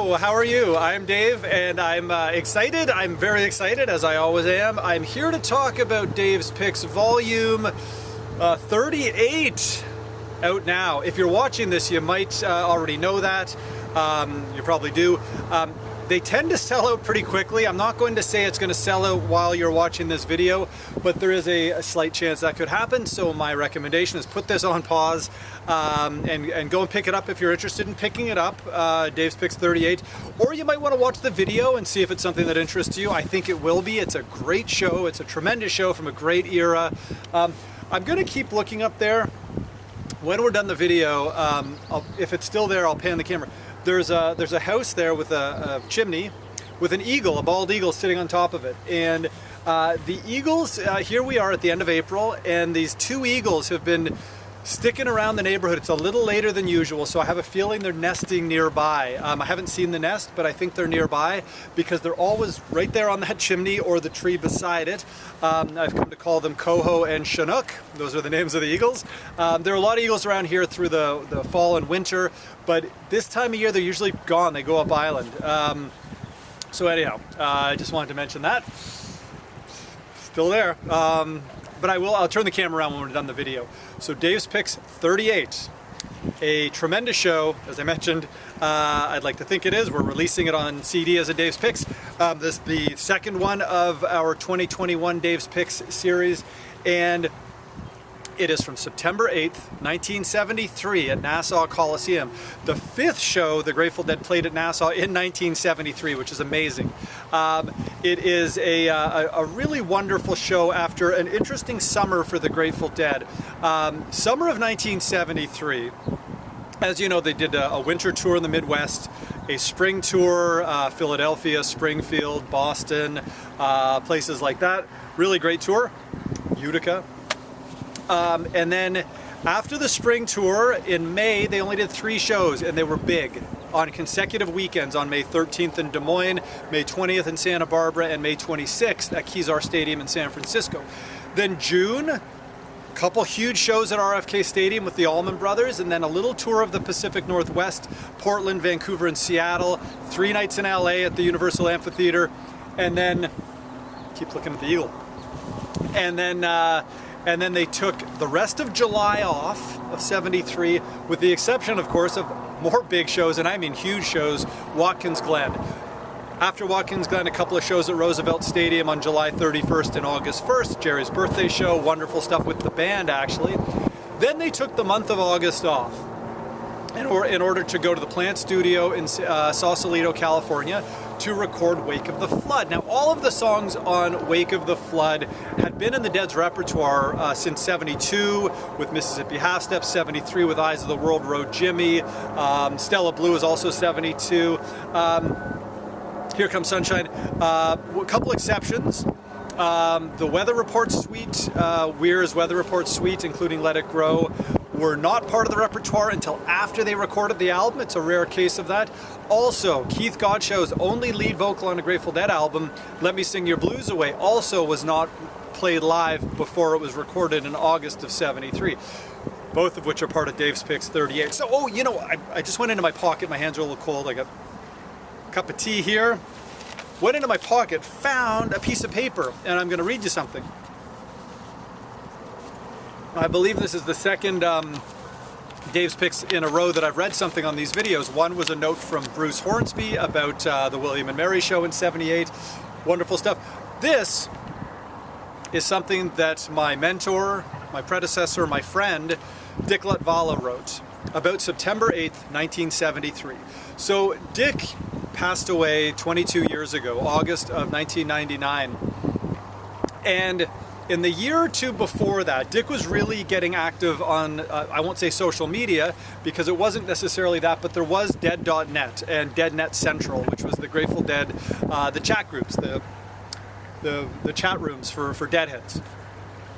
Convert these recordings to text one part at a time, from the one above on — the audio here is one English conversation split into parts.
Hello, how are you? I'm Dave and I'm excited. I'm very excited, as I always am. I'm here to talk about Dave's Picks Volume 38 out now. If you're watching this, you might already know that. You probably do. They tend to sell out pretty quickly. I'm not going to say it's going to sell out while you're watching this video, but there is a slight chance that could happen. So my recommendation is put this on pause and go and pick it up if you're interested in picking it up, Dave's Picks 38. Or you might want to watch the video and see if it's something that interests you. I think it will be. It's a great show. It's a tremendous show from a great era. I'm going to keep looking up there. When we're done the video, if it's still there, I'll pan the camera. There's a house there with a chimney with an eagle, a bald eagle sitting on top of it. And the eagles, here we are at the end of April, and these two eagles have been sticking around the neighborhood. It's a little later than usual, so I have a feeling they're nesting nearby. I haven't seen the nest, but I think they're nearby because they're always right there on that chimney or the tree beside it. I've come to call them Coho and Chinook. Those are the names of the eagles. There are a lot of eagles around here through the fall and winter, but this time of year they're usually gone. They go up island. So anyhow, I just wanted to mention that. Still there. But I'll turn the camera around when we're done the video. So Dave's Picks 38, a tremendous show, as I mentioned. I'd like to think it is. We're releasing it on CD as a Dave's Picks. This is the second one of our 2021 Dave's Picks series, and it is from September 8th, 1973 at Nassau Coliseum. The fifth show the Grateful Dead played at Nassau in 1973, which is amazing. It is a really wonderful show after an interesting summer for the Grateful Dead. Summer of 1973, as you know, they did a winter tour in the Midwest, a spring tour, Philadelphia, Springfield, Boston, places like that. Really great tour. Utica. And then after the spring tour in May, they only did 3 shows, and they were big on consecutive weekends on May 13th in Des Moines, May 20th in Santa Barbara, and May 26th at Kezar Stadium in San Francisco. Then June, a couple huge shows at RFK Stadium with the Allman Brothers, and then a little tour of the Pacific Northwest, Portland, Vancouver, and Seattle, 3 nights in LA at the Universal Amphitheater, and then, keep looking at the eagle, and then they took the rest of July off of 73, with the exception, of course, of more big shows, and I mean huge shows, Watkins Glen. After Watkins Glen, a couple of shows at Roosevelt Stadium on July 31st and August 1st, Jerry's birthday show, wonderful stuff with the band, actually. Then they took the month of August off in order to go to the Plant Studio in Sausalito, California, to record Wake of the Flood. Now, all of the songs on Wake of the Flood had been in the Dead's repertoire since 72 with Mississippi Half Step, 73 with Eyes of the World, Road Jimmy, Stella Blue is also 72, Here Comes Sunshine, a couple exceptions. The Weather Report suite, Weir's Weather Report suite, including Let It Grow, were not part of the repertoire until after they recorded the album. It's a rare case of that. Also, Keith Godshow's only lead vocal on a Grateful Dead album, Let Me Sing Your Blues Away, also was not played live before it was recorded in August of 73. Both of which are part of Dave's Picks 38. So, you know, I just went into my pocket. My hands are a little cold. I got a cup of tea here. Went into my pocket, found a piece of paper, and I'm going to read you something. I believe this is the second Dave's Picks in a row that I've read something on these videos. One was a note from Bruce Hornsby about the William and Mary show in 78. Wonderful stuff. This is something that my mentor, my predecessor, my friend, Dick Latvala wrote about September 8th, 1973. So Dick passed away 22 years ago, August of 1999. And in the year or two before that, Dick was really getting active on, I won't say social media, because it wasn't necessarily that, but there was Dead.net and DeadNet Central, which was the Grateful Dead, the chat groups, the chat rooms for Deadheads.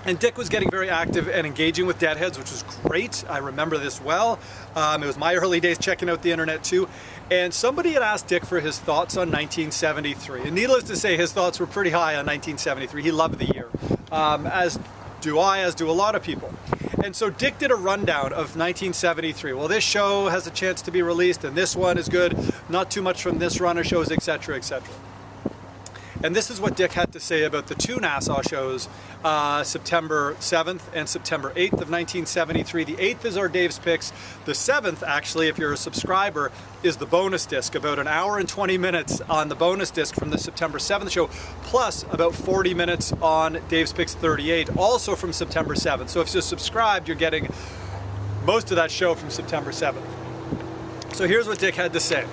And Dick was getting very active and engaging with Deadheads, which was great. I remember this well. It was my early days checking out the internet too. And somebody had asked Dick for his thoughts on 1973. And needless to say, his thoughts were pretty high on 1973. He loved the year, as do I, as do a lot of people. And so Dick did a rundown of 1973. Well, this show has a chance to be released, and this one is good. Not too much from this run of shows, etc., etc. And this is what Dick had to say about the two Nassau shows, September 7th and September 8th of 1973. The 8th is our Dave's Picks. The 7th, actually, if you're a subscriber, is the bonus disc. About an hour and 20 minutes on the bonus disc from the September 7th show, plus about 40 minutes on Dave's Picks 38, also from September 7th. So if you're subscribed, you're getting most of that show from September 7th. So here's what Dick had to say.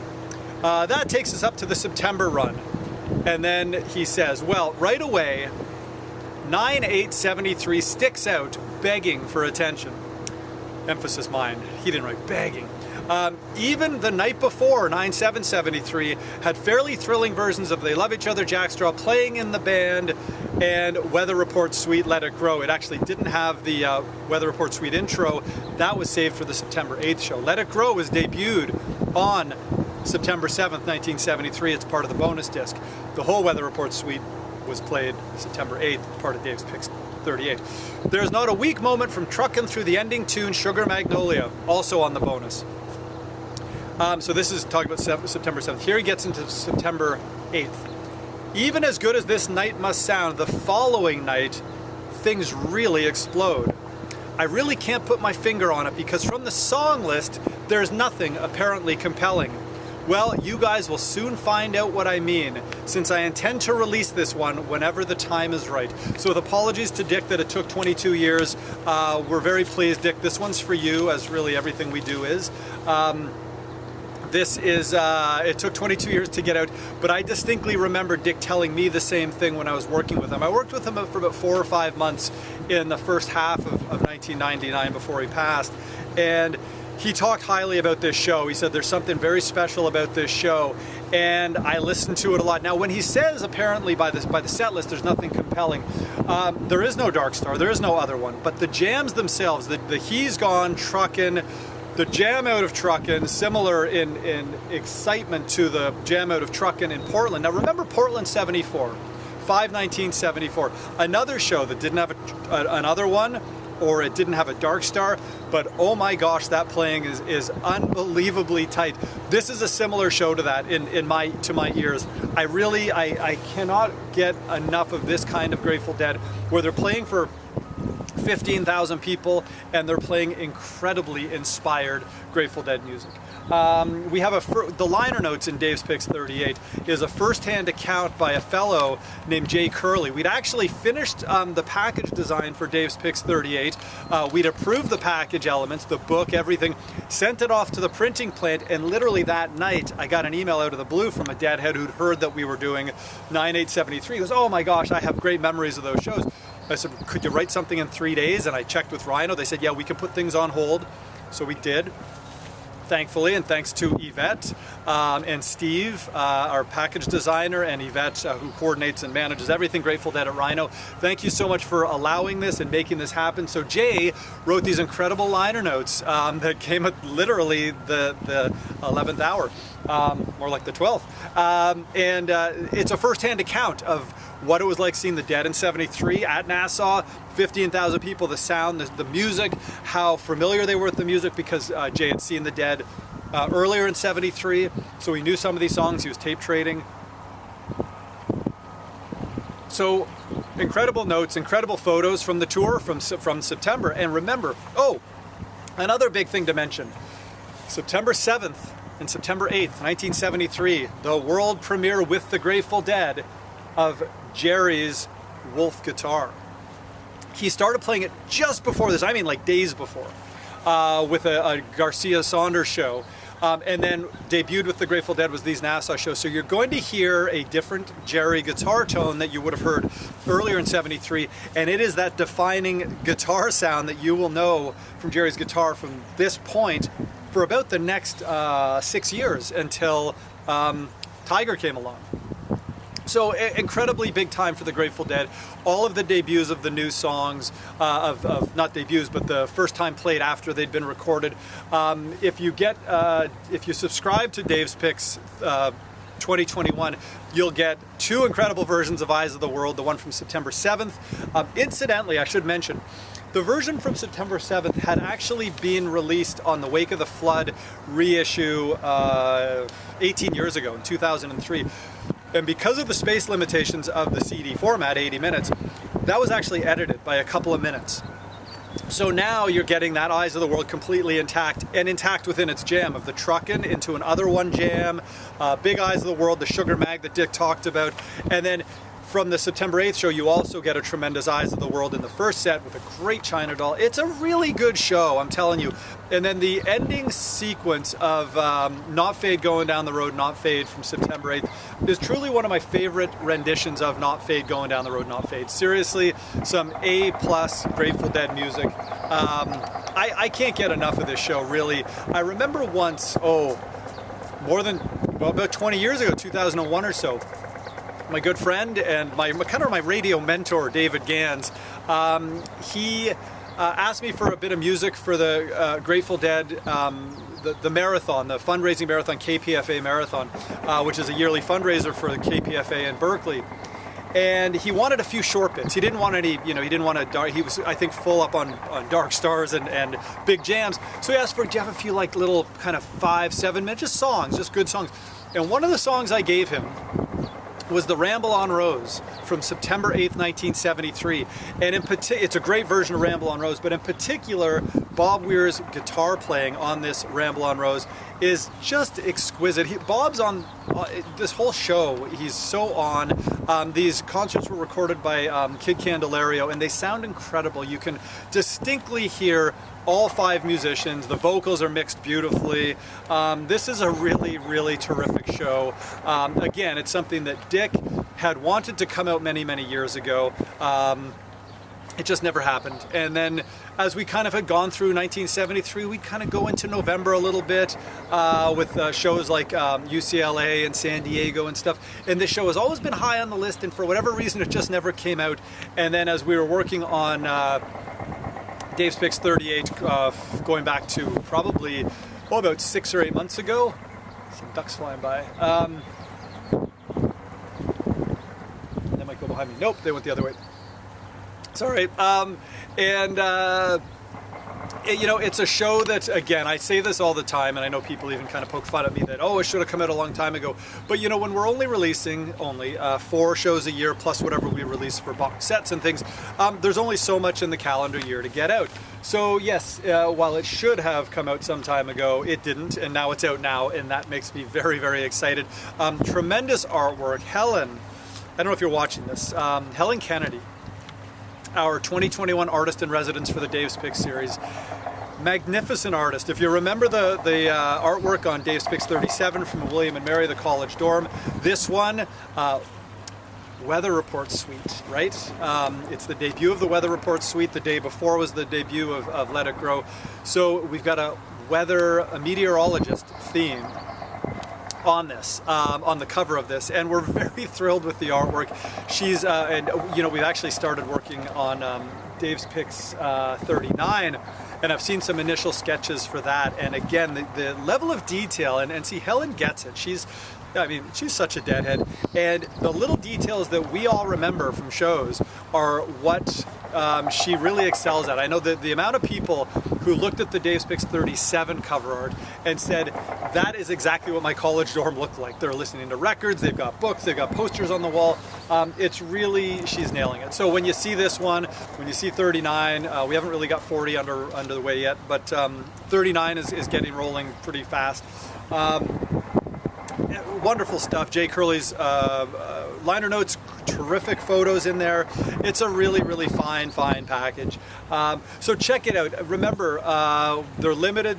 That takes us up to the September run. And then he says, well, right away, 9/8/73 sticks out, begging for attention. Emphasis mine, he didn't write begging. Even the night before, 9/7/73, had fairly thrilling versions of They Love Each Other, Jackstraw, Playing in the Band, and Weather Report Suite, Let It Grow. It actually didn't have the Weather Report Suite intro. That was saved for the September 8th show. Let It Grow was debuted on September 7th, 1973. It's part of the bonus disc. The whole Weather Report Suite was played September 8th, part of Dave's Picks 38. There's Not a Weak Moment from Truckin' Through the ending tune, Sugar Magnolia, also on the bonus. So this is talking about September 7th. Here he gets into September 8th. Even as good as this night must sound, the following night, things really explode. I really can't put my finger on it because from the song list, there's nothing apparently compelling. Well, you guys will soon find out what I mean, since I intend to release this one whenever the time is right. So with apologies to Dick that it took 22 years, we're very pleased, Dick. This one's for you, as really everything we do is. This is, it took 22 years to get out, but I distinctly remember Dick telling me the same thing when I was working with him. I worked with him for about 4 or 5 months in the first half of 1999 before he passed, and he talked highly about this show. He said there's something very special about this show, and I listened to it a lot. Now, when he says apparently by the set list there's nothing compelling, there is no Dark Star, there is no other one, but the jams themselves, the He's Gone, Truckin', the jam out of Truckin', similar in excitement to the jam out of Truckin' in Portland. Now remember Portland 74, 5/19/74, another show that didn't have another one, or it didn't have a Dark Star, but oh my gosh, that playing is unbelievably tight. This is a similar show to that to my ears. I cannot get enough of this kind of Grateful Dead, where they're playing for 15,000 people and they're playing incredibly inspired Grateful Dead music. We have the liner notes in Dave's Picks 38 is a first-hand account by a fellow named Jay Curley. We'd actually finished the package design for Dave's Picks 38. We'd approved the package elements, the book, everything, sent it off to the printing plant, and literally that night I got an email out of the blue from a deadhead who'd heard that we were doing 9/8/73. He goes, oh my gosh, I have great memories of those shows. I said, could you write something in 3 days? And I checked with Rhino. They said, yeah, we can put things on hold. So we did, thankfully, and thanks to Yvette and Steve, our package designer, and Yvette, who coordinates and manages everything Grateful Dead at Rhino. Thank you so much for allowing this and making this happen. So Jay wrote these incredible liner notes that came at literally the 11th hour, more like the 12th. And it's a first-hand account of what it was like seeing the Dead in 73 at Nassau, 15,000 people, the sound, the music, how familiar they were with the music because Jay had seen the Dead earlier in 73, so he knew some of these songs. He was tape trading. So incredible notes, incredible photos from the tour from September. And remember, oh, another big thing to mention, September 7th and September 8th, 1973, the world premiere with the Grateful Dead of Jerry's Wolf guitar. He started playing it just before this, I mean like days before, with a Garcia Saunders show, and then debuted with the Grateful Dead was these Nassau shows. So you're going to hear a different Jerry guitar tone that you would have heard earlier in 73, and it is that defining guitar sound that you will know from Jerry's guitar from this point for about the next 6 years until Tiger came along. So incredibly big time for the Grateful Dead. All of the debuts of the new songs, not debuts, but the first time played after they'd been recorded. If you subscribe to Dave's Picks 2021, you'll get 2 incredible versions of Eyes of the World, the one from September 7th. Incidentally, I should mention, The version from September 7th had actually been released on the Wake of the Flood reissue 18 years ago in 2003. And because of the space limitations of the CD format, 80 minutes, that was actually edited by a couple of minutes. So now you're getting that Eyes of the World completely intact, and intact within its jam of the truckin' into an other one jam, Big Eyes of the World, the Sugar Mag that Dick talked about, and then from the September 8th show, you also get a tremendous Eyes of the World in the first set with a great China doll. It's a really good show, I'm telling you. And then the ending sequence of Not Fade Going Down the Road, Not Fade from September 8th is truly one of my favorite renditions of Not Fade Going Down the Road, Not Fade. Seriously, some A+ Grateful Dead music. I can't get enough of this show, really. I remember once, about 20 years ago, 2001 or so, my good friend and my radio mentor, David Gans, he asked me for a bit of music for the Grateful Dead, the marathon, the fundraising marathon, KPFA Marathon, which is a yearly fundraiser for the KPFA in Berkeley. And he wanted a few short bits. He didn't want any, he didn't want a he was, I think, full up on Dark Stars and big jams. So he asked for, do you have a few like little kind of 5-7 minute just songs, just good songs. And one of the songs I gave him was the Ramble on Rose from September 8th, 1973. And in particular, it's a great version of Ramble on Rose, but in particular, Bob Weir's guitar playing on this Ramble on Rose is just exquisite. Bob's on this whole show, he's so on. These concerts were recorded by Kid Candelario, and they sound incredible. You can distinctly hear all 5 musicians. The vocals are mixed beautifully. This is a really, really terrific show. Again, it's something that Dick had wanted to come out many, many years ago. It just never happened. And then as we kind of had gone through 1973, we'd kind of go into November a little bit with shows like UCLA and San Diego and stuff. And this show has always been high on the list, and for whatever reason, it just never came out. And then as we were working on Dave's Picks 38, going back to probably, about 6 or 8 months ago. Some ducks flying by. They might go behind me. Nope, they went the other way. Sorry. It's a show that, again, I say this all the time, and I know people even kind of poke fun at me that, it should have come out a long time ago. But, when we're only releasing 4 shows a year, plus whatever we release for box sets and things, there's only so much in the calendar year to get out. So, yes, while it should have come out some time ago, it didn't, and now it's out now, and that makes me very, very excited. Tremendous artwork. Helen, I don't know if you're watching this, Helen Kennedy, our 2021 artist in residence for the Dave's Picks series. Magnificent artist. If you remember the artwork on Dave's Picks 37 from William and Mary, the college dorm, this one, Weather Report Suite, right? It's the debut of the Weather Report Suite. The day before was the debut of Let It Grow. So we've got a meteorologist theme on this, on the cover of this, and we're very thrilled with the artwork. She's, we've actually started working on Dave's Picks 39, and I've seen some initial sketches for that, and again, the level of detail, and see, Helen gets it. She's such a deadhead, and the little details that we all remember from shows are what she really excels at. I know that the amount of people who looked at the Dave's Picks 37 cover art and said, that is exactly what my college dorm looked like. They're listening to records, they've got books, they've got posters on the wall. It's really, she's nailing it. So when you see this one, when you see 39, we haven't really got 40 under the way yet, but 39 is getting rolling pretty fast. Wonderful stuff. Jay Curley's liner notes, terrific photos in there. It's a really, really fine package. So check it out. Remember, they're limited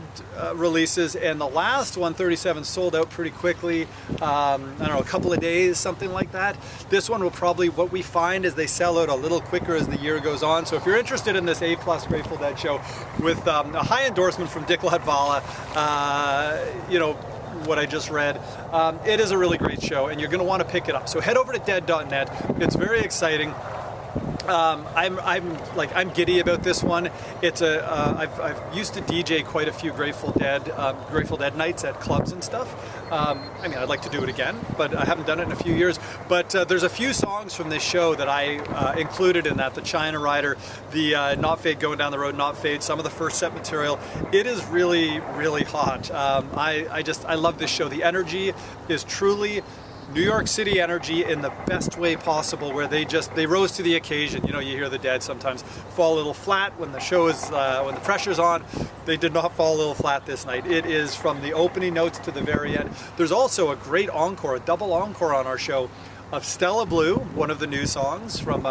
releases, and the last one, 37, sold out pretty quickly. I don't know, a couple of days, something like that. This one will probably, what we find is they sell out a little quicker as the year goes on. So if you're interested in this A+ Grateful Dead show with a high endorsement from Dick Latvala, what I just read. It is a really great show, and you're going to want to pick it up. So head over to dead.net. It's very exciting. I'm giddy about this one. It's I've used to DJ quite a few Grateful Dead nights at clubs and stuff. I mean, I'd like to do it again, but I haven't done it in a few years. But there's a few songs from this show that I included in that. The China Rider, the Not Fade, Going Down the Road, Not Fade, some of the first set material. It is really, really hot. I love this show. The energy is truly New York City energy in the best way possible, where they rose to the occasion. You know, you hear the Dead sometimes fall a little flat when the show is when the pressure's on. They did not fall a little flat this night. It is from the opening notes to the very end. There's also a great encore, a double encore on our show of Stella Blue, one of the new songs from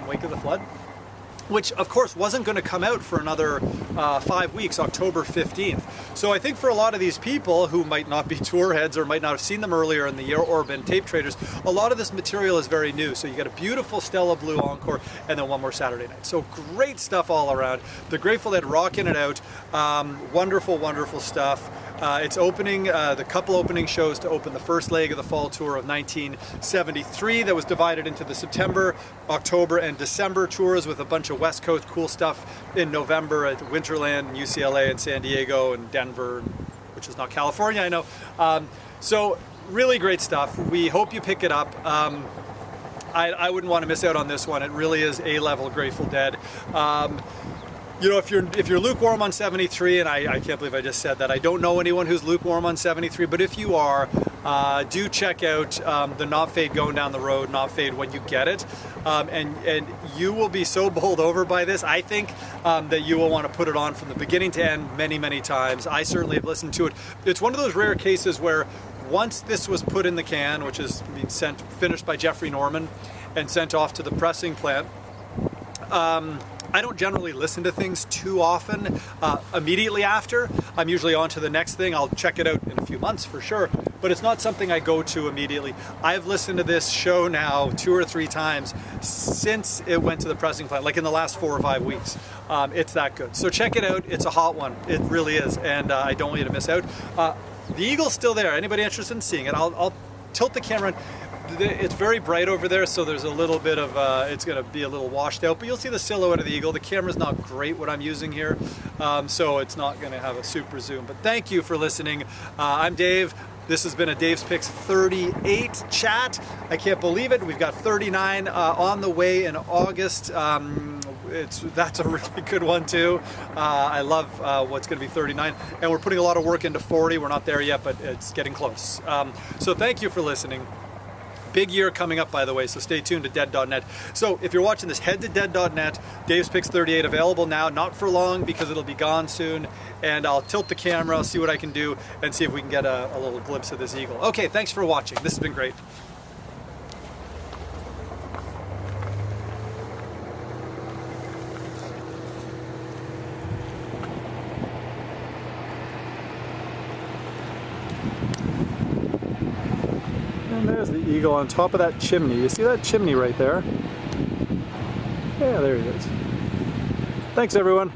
Wake of the Flood, which of course wasn't going to come out for another 5 weeks, October 15th. So I think for a lot of these people who might not be tour heads or might not have seen them earlier in the year or been tape traders, a lot of this material is very new. So you get a beautiful Stella Blue encore and then one more Saturday night. So great stuff all around. The Grateful Dead rocking it out. Wonderful, wonderful stuff. It's opening, the couple opening shows to open the first leg of the fall tour of 1973 that was divided into the September, October, and December tours with a bunch of West Coast cool stuff in November at Winterland, and UCLA, and San Diego, and Denver, which is not California, I know. So really great stuff. We hope you pick it up. I wouldn't want to miss out on this one. It really is A-level Grateful Dead. You know, if you're lukewarm on 73, and I can't believe I just said that. I don't know anyone who's lukewarm on 73, but if you are, do check out the Not Fade, Going Down the Road, Not Fade when you get it. And you will be so bowled over by this, I think, that you will want to put it on from the beginning to end many, many times. I certainly have listened to it. It's one of those rare cases where once this was put in the can, which is finished by Jeffrey Norman and sent off to the pressing plant, I don't generally listen to things too often immediately after. I'm usually on to the next thing. I'll check it out in a few months for sure, but it's not something I go to immediately. I've listened to this show now 2 or 3 times since it went to the pressing plant, like in the last 4 or 5 weeks. It's that good. So check it out. It's a hot one. It really is, and I don't want you to miss out. The Eagle's still there. Anybody interested in seeing it? I'll tilt the camera. It's very bright over there, so there's a little bit of, it's going to be a little washed out, but you'll see the silhouette of the Eagle. The camera's not great what I'm using here, so it's not going to have a super zoom. But thank you for listening. I'm Dave. This has been a Dave's Picks 38 chat. I can't believe it. We've got 39 on the way in August. That's a really good one too. I love what's going to be 39, and we're putting a lot of work into 40. We're not there yet, but it's getting close. So thank you for listening. Big year coming up, by the way, so stay tuned to dead.net. So if you're watching this, head to dead.net. Dave's Picks 38 available now, not for long because it'll be gone soon. And I'll tilt the camera, I'll see what I can do, and see if we can get a little glimpse of this Eagle. Okay, thanks for watching. This has been great. And there's the Eagle on top of that chimney. You see that chimney right there? Yeah, there he is. Thanks, everyone.